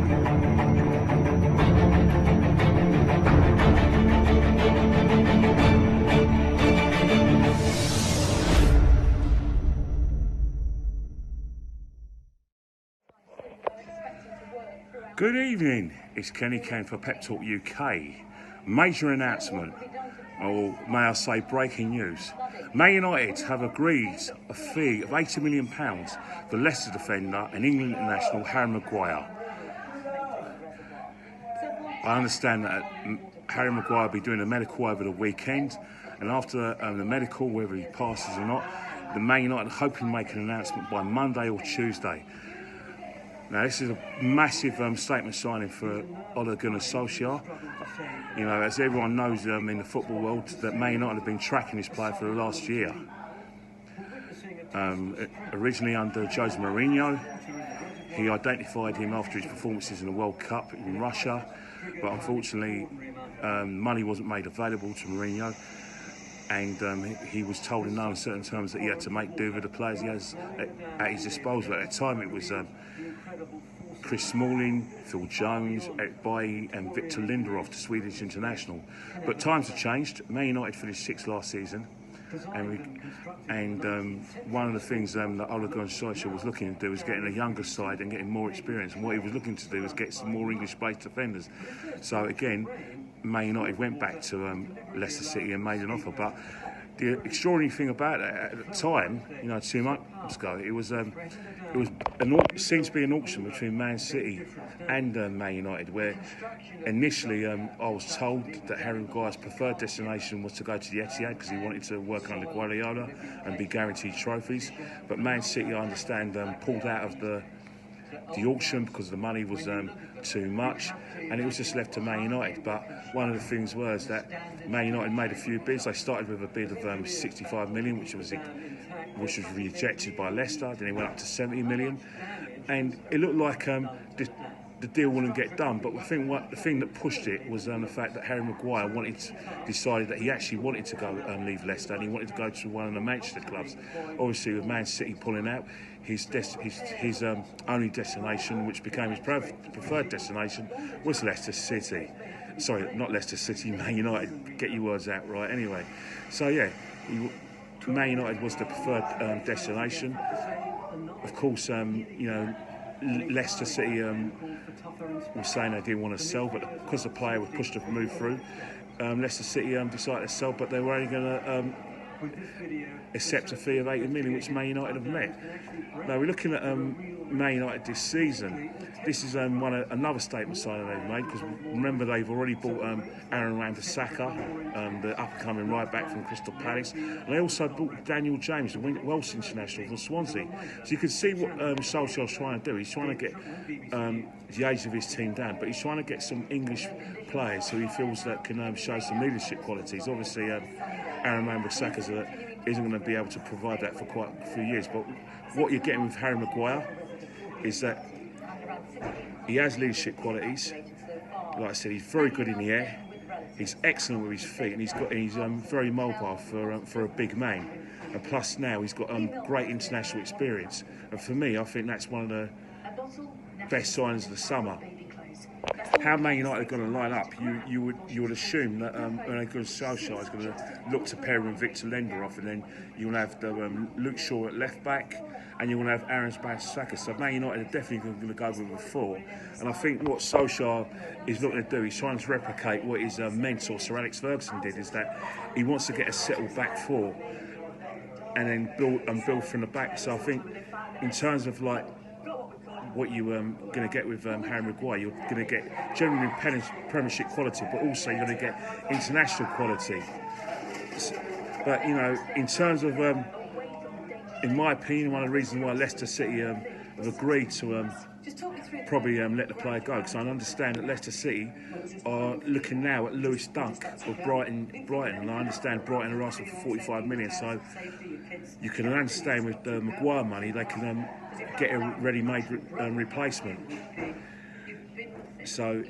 Good evening, it's Kenny Kane for Pep Talk UK. Major announcement, or may I say breaking news. Man United have agreed a fee of £80 million for Leicester defender and England international Harry Mcguire. I understand that Harry Mcguire will be doing a medical over the weekend, and after the medical, whether he passes or not, the Man United are hoping to make an announcement by Monday or Tuesday. Now, this is a massive statement signing for Ole Gunnar Solskjaer. You know, as everyone knows in the football world, that Man United have been tracking this player for the last year. Originally under Jose Mourinho, he identified him after his performances in the World Cup in Russia, but unfortunately, money wasn't made available to Mourinho, and he was told in no uncertain terms that he had to make do with the players he has at his disposal. At the time, it was Chris Smalling, Phil Jones, Eric Bailly and Victor Linderoth, the Swedish international. But times have changed. Man United finished sixth last season, and one of the things that Ole Gunnar Solskjaer was looking to do was getting a younger side and getting more experience. And what he was looking to do was get some more English-based defenders. So again, Man United went back to Leicester City and made an offer. But the extraordinary thing about it at the time, you know, 2 months ago, it seemed to be an auction between Man City and Man United, where initially I was told that Harry Maguire's preferred destination was to go to the Etihad because he wanted to work under Guardiola and be guaranteed trophies. But Man City, I understand, pulled out of the auction because the money was too much, and it was just left to Man United. But one of the things was that Man United made a few bids. They started with a bid of 65 million, which was rejected by Leicester. Then it went up to 70 million, and it looked like the deal wouldn't get done. But I think the thing that pushed it was the fact that Harry Mcguire decided that he actually wanted to go and leave Leicester, and he wanted to go to one of the Manchester clubs. Obviously, with Man City pulling out, his only destination, which became his preferred destination, was Leicester City. Sorry, not Leicester City, Man United. Get your words out right. Anyway, so yeah, Man United was the preferred destination. Of course, you know, Leicester City was saying they didn't want to sell, but because the player was pushed to move through, Leicester City decided to sell, but they were only going to accept a fee of 80 million, which Man United have met. Now we're looking at Man United this season. This is another statement signing they've made, because remember they've already bought Aaron Wan-Bissaka, the up-and-coming right back from Crystal Palace, and they also bought Daniel James, the Welsh international from Swansea. So you can see what Solskjaer's trying to do. He's trying to get the age of his team down, but he's trying to get some English players who he feels that can show some leadership qualities. Obviously, Aaron Wan-Bissaka isn't going to be able to provide that for quite a few years. But what you're getting with Harry Mcguire is that he has leadership qualities. Like I said, he's very good in the air. He's excellent with his feet, and he's very mobile for a big man. And plus now he's got great international experience. And for me, I think that's one of the best signs of the summer. How Man United are going to line up, you would assume that Solskjaer is going to look to pair with Victor Linderoth, and then you'll have Luke Shaw at left back, and you're going to have Aaron Wan-Bissaka. So Man United are definitely going to go with a four. And I think what Solskjaer is looking to do, he's trying to replicate what his mentor Sir Alex Ferguson did, is that he wants to get a settled back four and then build from the back. So I think in terms of like what you're going to get with Harry Mcguire, you're going to get generally Premiership quality, but also you're going to get international quality. But, you know, in terms of, in my opinion, one of the reasons why Leicester City have agreed to probably let the player go, because I understand that Leicester City are looking now at Lewis Dunk of Brighton, and I understand Brighton are asking for 45 million, so you can understand with the Mcguire money they can get a ready-made replacement. So,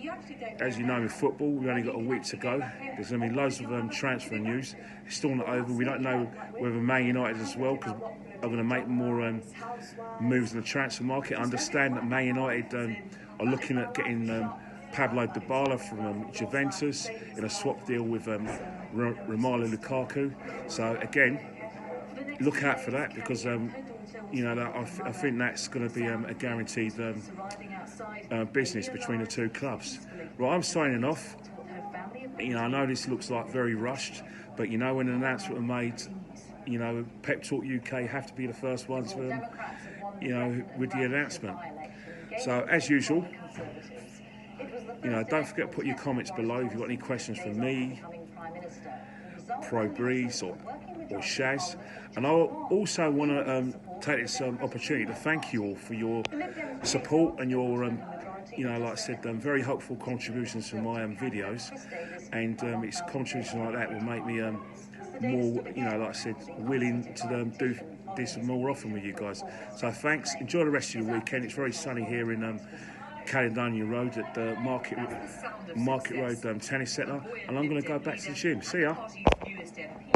as you know, in football, we've only got a week to go. There's going to be loads of transfer news. It's still not over. We don't know whether Man United as well, because are going to make more moves in the transfer market. I understand that Man United are looking at getting Pablo Dybala from Juventus in a swap deal with Romelu Lukaku. So again, look out for that, because you know, I think that's going to be a guaranteed business between the two clubs. Right, I'm signing off. You know, I know this looks like very rushed, but you know, when an announcement was made, you know, Pep Talk UK have to be the first ones, you know, with the announcement. So as usual, you know, don't forget to put your comments below if you've got any questions for me, Pro Breeze or Shaz. And I also want to take this opportunity to thank you all for your support and your, you know, like I said, very helpful contributions to my videos. And it's contributions like that will make me more, you know, like I said, willing to do this more often with you guys. So thanks. Enjoy the rest of your weekend. It's very sunny here in Caledonia Road at the Market Road Tennis Centre, and I'm going to go back to the gym. See ya.